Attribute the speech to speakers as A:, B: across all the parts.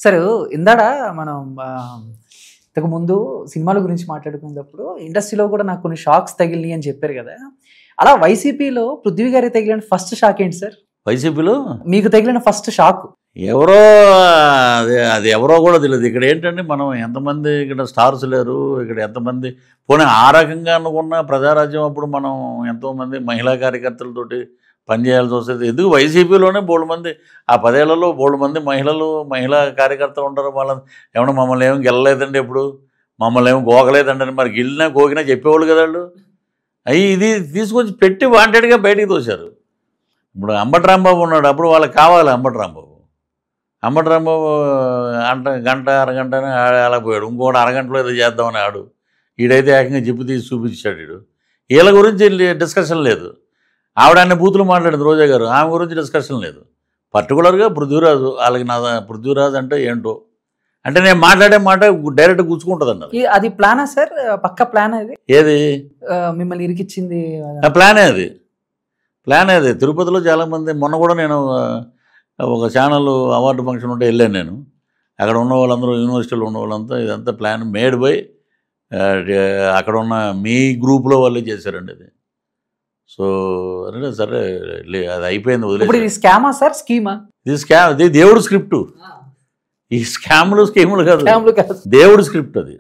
A: సరే ఇందాడ మనం ఇంతకు ముందు సినిమాల గురించి మాట్లాడుకున్నప్పుడు ఇండస్ట్రీలో కూడా నాకు కొన్ని షాక్స్ తగిలినాయి అని చెప్పారు కదా. అలా వైసీపీలో పృథ్వీ గారికి తగిలిన ఫస్ట్ షాక్ ఏంటి సార్?
B: వైసీపీలో
A: మీకు తగిలిన ఫస్ట్ షాక్
B: ఎవరో అది ఎవరో కూడా తెలియదు. ఇక్కడ ఏంటంటే మనం ఎంతమంది ఇక్కడ స్టార్స్ లేరు, ఇక్కడ ఎంతమంది పోనీ ఆ రకంగా అనుకున్న ప్రజారాజ్యం అప్పుడు మనం ఎంతోమంది మహిళా కార్యకర్తలతోటి పనిచేయాల్సి వస్తుంది. ఎందుకు వైసీపీలోనే బోల్డ్ మంది ఆ 10 ఏళ్లలో బోల్డ్ మంది మహిళా కార్యకర్తలు ఉంటారు. వాళ్ళని ఏమన్నా మమ్మల్ని ఏమి గెలలేదండి, ఎప్పుడు మమ్మల్ని ఏమి గోకలేదండి అని మరి గిల్లినా గోకినా చెప్పేవాళ్ళు కదా వాళ్ళు. అవి ఇది తీసుకొచ్చి పెట్టి వాంటెడ్గా బయటికి తోశారు. ఇప్పుడు అంబటి రాంబాబు ఉన్నాడు, అప్పుడు వాళ్ళకి కావాలి అంబటి రాంబాబు గంట అరగంట అలా పోయాడు. ఇంకోటి అరగంటలో ఏదో చేద్దామని ఆడు, ఈడైతే ఏకంగా జిప్పు తీసి చూపించాడు. వీడు వీళ్ళ గురించి డిస్కషన్ లేదు. ఆవిడ అన్ని బూతులు మాట్లాడింది రోజా గారు, ఆమె గురించి డిస్కషన్ లేదు. పర్టికులర్గా పృథ్వీరాజు, వాళ్ళకి నా పృథ్వీరాజు అంటే ఏంటో అంటే నేను మాట్లాడే మాట డైరెక్ట్ గుచ్చుకుంటుంది అన్నారు.
A: అది ప్లానా సార్? పక్క ప్లాన్ అది
B: ఏది
A: మిమ్మల్ని ఇరికిచ్చింది
B: ప్లానే అది. తిరుపతిలో చాలామంది మొన్న కూడా నేను ఒక ఛానల్ అవార్డు ఫంక్షన్ ఉంటే వెళ్ళాను నేను. అక్కడ ఉన్న వాళ్ళందరూ యూనివర్సిటీలో ఉన్న వాళ్ళంతా ఇదంతా ప్లాన్ మేడ్ బై అక్కడ ఉన్న మీ గ్రూప్లో వాళ్ళే చేశారండి అది. సో అంటే సరే అది అయిపోయింది, వదిలేదు.
A: ఇది స్కామా సార్? స్కీమా?
B: ఇది దేవుడు స్క్రిప్టు. ఈ స్కీములు కాదు, దేవుడు స్క్రిప్ట్ అది.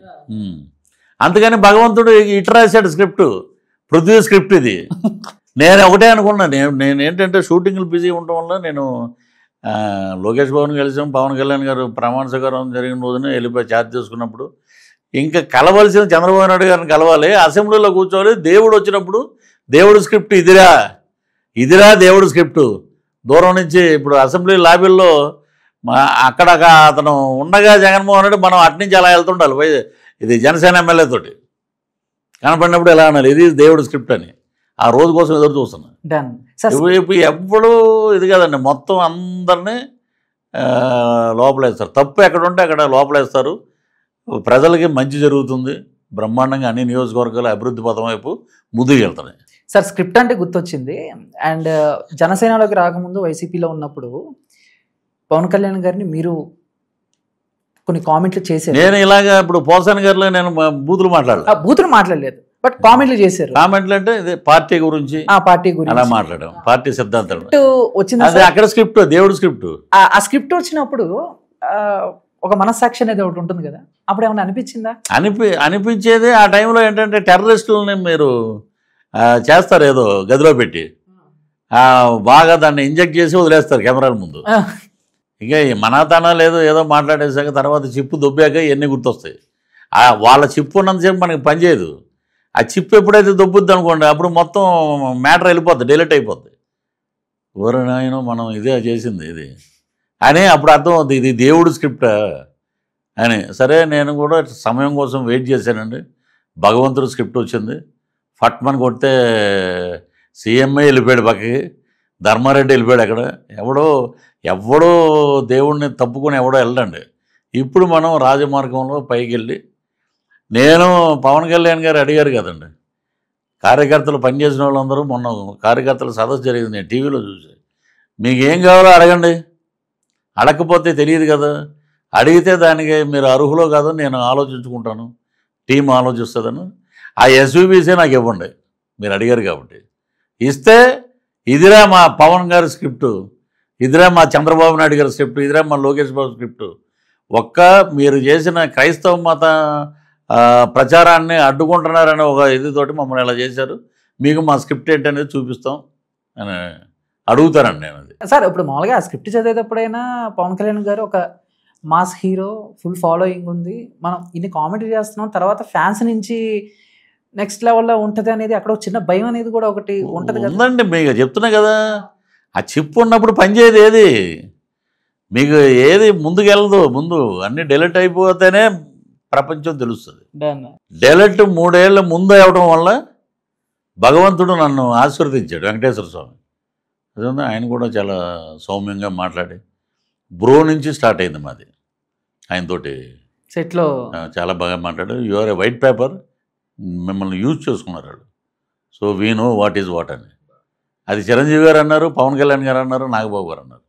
B: అందుకని భగవంతుడు ఇటు రాశాడు స్క్రిప్టు, పృథ్వీ స్క్రిప్ట్ ఇది. నేను ఒకటే అనుకున్నాను, నేను ఏంటంటే షూటింగ్లు బిజీ ఉండటం వల్ల నేను లోకేష్ బాబుని కలిసాం, పవన్ కళ్యాణ్ గారు ప్రమాణ స్వీకారం జరిగిన రోజున వెళ్ళిపోయి ఛార్జ్ చేసుకున్నప్పుడు ఇంకా కలవలసిన చంద్రబాబు నాయుడు గారిని కలవాలి, అసెంబ్లీలో కూర్చోవాలి. దేవుడు వచ్చినప్పుడు దేవుడు స్క్రిప్ట్ ఇదిరా దేవుడు స్క్రిప్టు. దూరం నుంచి ఇప్పుడు అసెంబ్లీ లాబీల్లో అక్కడ అతను ఉండగా జగన్మోహన్ రెడ్డి మనం అట్నుంచి అలా వెళ్తుండాలి. ఇది జనసేన ఎమ్మెల్యే తోటి కనపడినప్పుడు ఎలా అనాలి, ఇది దేవుడు స్క్రిప్ట్ అని. ఆ రోజు కోసం ఎదురు చూస్తున్నాను. ఇప్పుడు ఎప్పుడు ఇది కదండి, మొత్తం అందరినీ లోపలేస్తారు. తప్పు ఎక్కడ ఉంటే అక్కడ లోపలేస్తారు. ప్రజలకి మంచి జరుగుతుంది, బ్రహ్మాండంగా అన్ని నియోజకవర్గాలు అభివృద్ధి పథం వైపు ముందుకు వెళ్తున్నాయి.
A: సార్ స్క్రిప్ట్ అంటే గుర్తొచ్చింది. అండ్ జనసేనలోకి రాకముందు వైసీపీలో ఉన్నప్పుడు పవన్ కళ్యాణ్ గారిని మీరు కొన్ని కామెంట్లు చేశారు.
B: నేను ఇలాగా ఇప్పుడు పోసాని గారిలో నేను బూతులు
A: మాట్లాడలేదు, బట్ కామెంట్లు చేశారు.
B: కామెంట్లు అంటే ఇదే పార్టీ గురించి అలా మాట్లాడడం, పార్టీ సిద్ధాంతాలు
A: వచ్చింది.
B: అదే అక్కడ స్క్రిప్ట్, దేవుడు స్క్రిప్ట్.
A: ఆ స్క్రిప్ట్ వచ్చినప్పుడు ఒక మనస్సాక్షి అనేది ఒకటి ఉంటుంది కదా, అప్పుడు ఏమన్నా అనిపించిందా?
B: అనిపించేది ఆ టైంలో ఏంటంటే టెర్రరిస్టులని మీరు చేస్తారు ఏదో గదిలో పెట్టి బాగా దాన్ని ఇంజెక్ట్ చేసి వదిలేస్తారు కెమెరాల ముందు. ఇక మనాతనా లేదు, ఏదో మాట్లాడేసాక తర్వాత చిప్పు దొబ్బాక ఇవన్నీ గుర్తొస్తాయి. వాళ్ళ చిప్పు ఉన్నంతసేపు మనకి పనిచేయదు. ఆ చిప్పు ఎప్పుడైతే దొబ్బుద్ది అనుకోండి అప్పుడు మొత్తం మ్యాటర్ వెళ్ళిపోద్ది, డిలీట్ అయిపోద్ది. ఎవరైనా మనం ఇదే చేసింది ఇది అని అప్పుడు అర్థం అవుతుంది, ఇది దేవుడు స్క్రిప్ట్ అని. సరే నేను కూడా సమయం కోసం వెయిట్ చేశానండి. భగవంతుడు స్క్రిప్ట్ వచ్చింది. ఫట్మని కొడితే సీఎంఏ వెళ్ళిపోయాడు పక్కకి, ధర్మారెడ్డి వెళ్ళిపోయాడు. అక్కడ ఎవడో దేవుడిని తప్పుకొని ఎవడో వెళ్ళండి. ఇప్పుడు మనం రాజమార్గంలో పైకి వెళ్ళి నేను పవన్ కళ్యాణ్ గారు అడిగారు కదండి, కార్యకర్తలు పనిచేసిన వాళ్ళందరూ మొన్న కార్యకర్తల సదస్సు జరిగింది, నేను టీవీలో చూసి. మీకు ఏం కావాలో అడగండి, అడగకపోతే తెలియదు కదా, అడిగితే దానికి మీరు అర్హులో కాదో నేను ఆలోచించుకుంటాను, టీం ఆలోచిస్తుందని. ఆ ఎస్యూబీసీ నాకు ఇవ్వండి, మీరు అడిగారు కాబట్టి ఇస్తే. ఇదిరా మా పవన్ గారి స్క్రిప్టు, ఇదిరా మా చంద్రబాబు నాయుడు గారి స్క్రిప్ట్, ఇదిరా మా లోకేష్ బాబు స్క్రిప్టు. మీరు చేసిన క్రైస్తవ మత ప్రచారాన్ని అడ్డుకుంటున్నారనే ఒక ఇదితోటి మమ్మల్ని ఇలా చేశారు, మీకు మా స్క్రిప్ట్ ఏంటనేది చూపిస్తాం అని అడుగుతారండి నేను. అది
A: సార్ ఇప్పుడు మామూలుగా ఆ స్క్రిప్ట్ చదివేటప్పుడైనా పవన్ కళ్యాణ్ గారు ఒక మాస్ హీరో, ఫుల్ ఫాలోయింగ్ ఉంది, మనం ఇన్ని కామెంటరీ చేస్తున్నాం, తర్వాత ఫ్యాన్స్ నుంచి నెక్స్ట్ లెవెల్లో ఉంటుంది అనేది అక్కడ చిన్న భయం అనేది కూడా ఒకటి ఉంటుంది కదా.
B: ఉందండి, మీకు చెప్తున్నా కదా, ఆ చిప్పు ఉన్నప్పుడు పనిచేయదు ఏది, మీకు ఏది ముందుకెళ్ళదు. ముందు అన్ని డెలిట్ అయిపోతేనే ప్రపంచం తెలుస్తుంది. డెలిట్ 3 ఏళ్ళ ముందు అవడం వల్ల భగవంతుడు నన్ను ఆశీర్వదించాడు, వెంకటేశ్వర స్వామి. అదే ఆయన కూడా చాలా సౌమ్యంగా మాట్లాడి బ్రో నుంచి స్టార్ట్ అయింది మాది. ఆయనతోటి
A: సెట్లో
B: చాలా బాగా మాట్లాడు. యువర్ ఏ వైట్ పేపర్, మిమ్మల్ని యూజ్ చేసుకున్నారు వాళ్ళు. So we know what is what అని. అది చిరంజీవి గారు అన్నారు, పవన్ కళ్యాణ్ గారు అన్నారు, నాగబాబు గారు అన్నారు.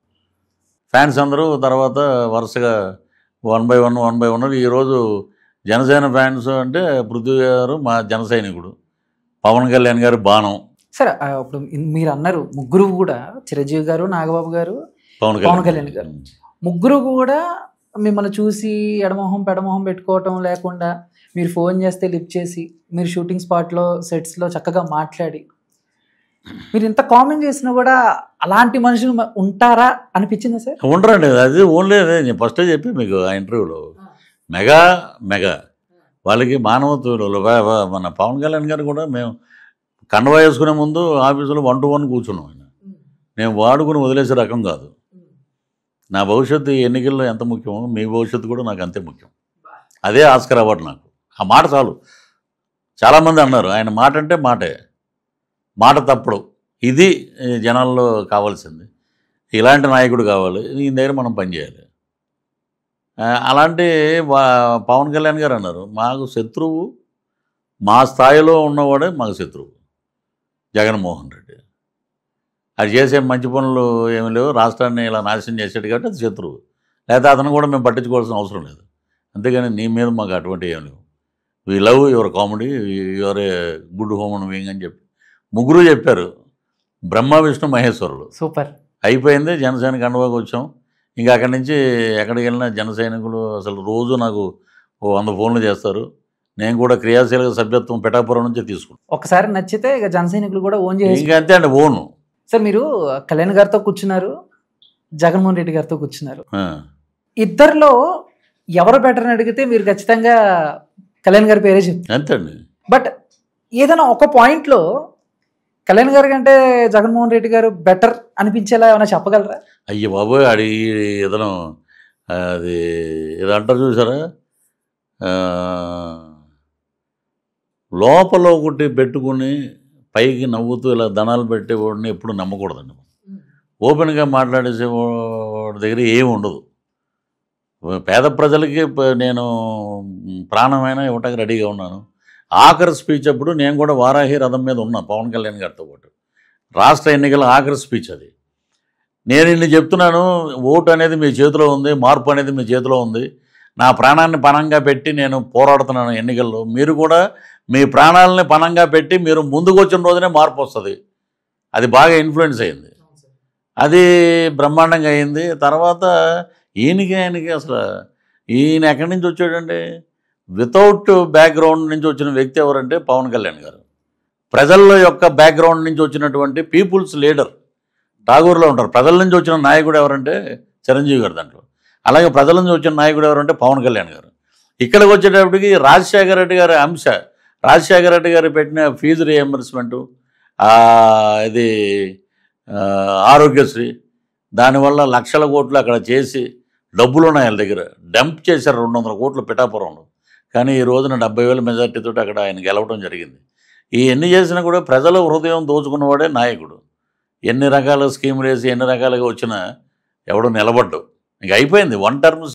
B: ఫ్యాన్స్ అందరూ తర్వాత వరుసగా వన్ బై వన్ ఈరోజు జనసేన ఫ్యాన్స్ అంటే పృథ్వీ గారు మా జన సైనికుడు, పవన్ కళ్యాణ్ గారు బాణం.
A: సరే ఇప్పుడు మీరు అన్నారు ముగ్గురు కూడా, చిరంజీవి గారు, నాగబాబు గారు, పవన్ కళ్యాణ్ గారు, ముగ్గురు కూడా మిమ్మల్ని చూసి ఎడమొహం పెడమొహం పెట్టుకోవటం లేకుండా మీరు ఫోన్ చేస్తే లిఫ్ట్ చేసి మీరు షూటింగ్ స్పాట్లో సెట్స్లో చక్కగా మాట్లాడి మీరు ఇంత కామెంట్ చేసినా కూడా అలాంటి మనుషులు ఉంటారా అనిపించిందా సార్?
B: ఉండరండి. అది ఓన్లీ నేను ఫస్టే చెప్పి మీకు ఆ ఇంటర్వ్యూలో మెగా వాళ్ళకి మానవత్వం. మన పవన్ కళ్యాణ్ గారు కూడా మేము కండవా వేసుకునే ముందు ఆఫీసులో 1-to-1 కూర్చున్నాం. నేను వాడుకుని వదిలేసే రకం కాదు. నా భవిష్యత్తు ఎన్నికల్లో ఎంత ముఖ్యమో మీ భవిష్యత్తు కూడా నాకు అంతే ముఖ్యం. అదే ఆస్కర్ అవార్డు నాకు. ఆ మాట చాలు. చాలామంది అన్నారు ఆయన మాట అంటే మాట తప్పుడు. ఇది జనాల్లో కావాల్సింది. ఇలాంటి నాయకుడు కావాలి, ఈయన దగ్గర మనం పనిచేయాలి. అలాంటి పవన్ కళ్యాణ్ గారు అన్నారు మాకు శత్రువు, మా స్థాయిలో ఉన్నవాడే మాకు శత్రువు జగన్మోహన్ రెడ్డి. అది చేసే మంచి పనులు ఏమీ లేవు, రాష్ట్రాన్ని ఇలా నాశనం చేసాడు కాబట్టి అది శత్రువు. లేకపోతే అతను కూడా మేము పట్టించుకోవాల్సిన అవసరం లేదు. అంతేగాని నీ మీద మాకు అటువంటి ఏం లేవు. We love your comedy, your a good human being అని చెప్పి ముగ్గురు చెప్పారు. బ్రహ్మ విష్ణు మహేశ్వరుడు.
A: సూపర్.
B: అయిపోయింది. జనసేన కండువాకి వచ్చాం. ఇంకా అక్కడి నుంచి ఎక్కడికి వెళ్ళినా జన సైనికులు అసలు రోజు నాకు 100 ఫోన్లు చేస్తారు. నేను కూడా క్రియాశీలక సభ్యత్వం పిఠాపురం నుంచి తీసుకుంటాను.
A: ఒకసారి నచ్చితే ఇక జన సైనికులు కూడా ఓన్ చేసి
B: ఇంకా అంతే అండి, ఓను.
A: సార్ మీరు కళ్యాణ్ గారితో కూర్చున్నారు, జగన్మోహన్ రెడ్డి గారితో కూర్చున్నారు. ఇద్దరిలో ఎవరు బెటర్ అని అడిగితే మీరు ఖచ్చితంగా కళ్యాణ్ గారి పేరే చెప్తారు.
B: అంతే అండి.
A: బట్ ఏదైనా ఒక పాయింట్లో కళ్యాణ్ గారి కంటే జగన్మోహన్ రెడ్డి గారు బెటర్ అనిపించేలా ఏమైనా చెప్పగలరా?
B: అయ్యో బాబోయ్, అడిగి ఏదైనా అది ఏదో అంటారు చూసారా, లోపల ఒకటి పెట్టుకుని పైకి నవ్వుతూ ఇలా ధనాలు పెట్టేవాడిని ఎప్పుడు నమ్మకూడదండి. ఓపెన్గా మాట్లాడేసేవాడి దగ్గర ఏమి ఉండదు. పేద ప్రజలకి నేను ప్రాణమైనా ఇవ్వటానికి రెడీగా ఉన్నాను. ఆఖరి స్పీచ్ అప్పుడు నేను కూడా వారాహి రథం మీద ఉన్నా పవన్ కళ్యాణ్ గారితో పాటు. రాష్ట్ర ఎన్నికల ఆఖరి స్పీచ్ అది. నేను ఇన్ని చెప్తున్నాను, ఓటు అనేది మీ చేతిలో ఉంది, మార్పు అనేది మీ చేతిలో ఉంది. నా ప్రాణాన్ని పణంగా పెట్టి నేను పోరాడుతున్నాను ఎన్నికల్లో. మీరు కూడా మీ ప్రాణాలని పణంగా పెట్టి మీరు ముందుకు వచ్చిన రోజునే మార్పు వస్తుంది. అది బాగా ఇన్ఫ్లుయెన్స్ అయింది. అది బ్రహ్మాండంగా అయింది. తర్వాత ఆయనకి అసలు ఈయన ఎక్కడి నుంచి వచ్చాడంటే వితౌట్ బ్యాక్గ్రౌండ్ నుంచి వచ్చిన వ్యక్తి ఎవరంటే పవన్ కళ్యాణ్ గారు. ప్రజల యొక్క బ్యాక్గ్రౌండ్ నుంచి వచ్చినటువంటి పీపుల్స్ లీడర్. ఠాగూర్లో ఉంటారు. ప్రజల నుంచి వచ్చిన నాయకుడు ఎవరంటే చిరంజీవి గారు దాంట్లో. అలాగే ప్రజల నుంచి వచ్చిన నాయకుడు ఎవరంటే పవన్ కళ్యాణ్ గారు. ఇక్కడికి వచ్చేటప్పటికి రాజశేఖర రెడ్డి గారి అంశ, రాజశేఖర రెడ్డి గారు పెట్టిన ఫీజు రియంబర్స్మెంటు, ఇది ఆరోగ్యశ్రీ, దానివల్ల లక్షల కోట్లు అక్కడ చేసి డబ్బులు ఉన్నాయి వాళ్ళ దగ్గర. డంప్ చేశారు 200 కోట్లు పిఠాపురంలో. కానీ ఈ రోజున 70,000 మెజార్టీతో అక్కడ ఆయన గెలవడం జరిగింది. ఈ ఎన్ని చేసినా కూడా ప్రజల హృదయం దోచుకున్నవాడే నాయకుడు. ఎన్ని రకాల స్కీములు వేసి ఎన్ని రకాలుగా వచ్చినా ఎవడు నిలబడ్డు. ఇంక అయిపోయింది. 1 టర్మ్